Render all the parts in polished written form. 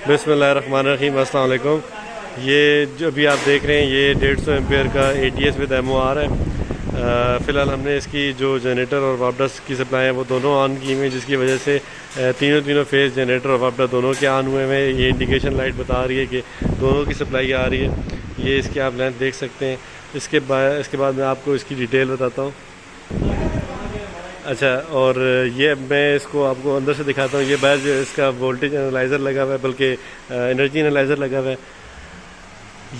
बिस्मिल्लाहिर्रहमानिर्रहीम, अस्सलाम वालेकुम। ये जो अभी आप देख रहे हैं ये 150 एम्पेयर का ATS विद MOR है। फ़िलहाल हमने इसकी जो जनरेटर और वापडस की सप्लाई है वो दोनों ऑन की हुई हैं, जिसकी वजह से तीनों फेज़ जनरेटर और वापडा दोनों के ऑन हुए हैं। ये इंडिकेशन लाइट बता रही है कि दोनों की सप्लाई आ रही है। ये इसकी आप लेंथ देख सकते हैं। इसके बाद मैं आपको इसकी डिटेल बताता हूँ। अच्छा, और ये मैं इसको आपको अंदर से दिखाता हूँ। ये बैज इसका वोल्टेज एनालाइज़र लगा हुआ है, बल्कि एनर्जी एनालाइज़र लगा हुआ है।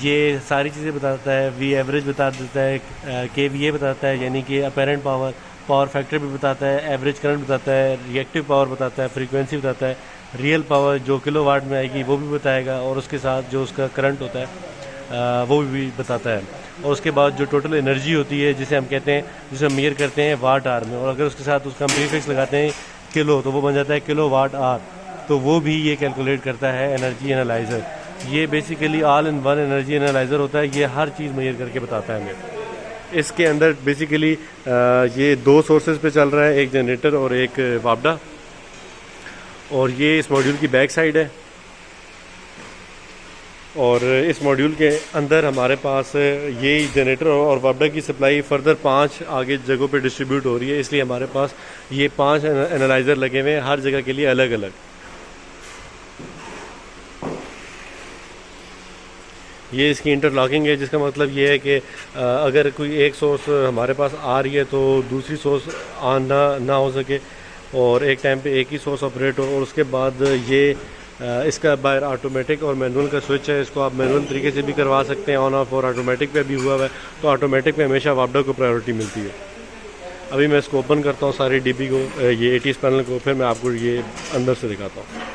ये सारी चीज़ें बताता है, वी एवरेज बता देता है, KVA बताता है यानी कि अपेरेंट पावर, पावर फैक्टर भी बताता है, एवरेज करंट बताता है, रिएक्टिव पावर बताता है, फ्रीक्वेंसी बताता है, रियल पावर जो किलोवाट में आएगी वो भी बताएगा, और उसके साथ जो उसका करंट होता है वो भी बताता है। और उसके बाद जो टोटल एनर्जी होती है जिसे हम कहते हैं, जिसे हम मेजर करते हैं वाट आर में, और अगर उसके साथ उसका हम प्रीफिक्स लगाते हैं किलो, तो वो बन जाता है किलो वाट आर। तो वो भी ये कैलकुलेट करता है एनर्जी एनालाइज़र। ये basically all in one energy analyser होता है। ये हर चीज़ मेजर करके बताता है हमें। इसके अंदर बेसिकली ये दो सोर्सेज पे चल रहा है, एक जनरेटर और एक वापडा। और ये इस मॉड्यूल की बैक साइड है, और इस मॉड्यूल के अंदर हमारे पास ये जनरेटर और वापडा की सप्लाई फर्दर 5 आगे जगहों पे डिस्ट्रीब्यूट हो रही है। इसलिए हमारे पास ये 5 एनालाइज़र लगे हुए हैं, हर जगह के लिए अलग अलग। ये इसकी इंटरलॉकिंग है, जिसका मतलब ये है कि अगर कोई एक सोर्स हमारे पास आ रही है तो दूसरी सोर्स ऑन ना हो सके, और एक टाइम पे एक ही सोर्स ऑपरेट हो। और उसके बाद ये इसका बाहर ऑटोमेटिक और मैनुअल का स्विच है। इसको आप मैनुअल तरीके से भी करवा सकते हैं ऑन ऑफ, और ऑटोमेटिक पे भी हुआ है तो ऑटोमेटिक पे हमेशा वापडा को प्रायोरिटी मिलती है। अभी मैं इसको ओपन करता हूँ सारी DB को, ये ATS पैनल को, फिर मैं आपको ये अंदर से दिखाता हूँ।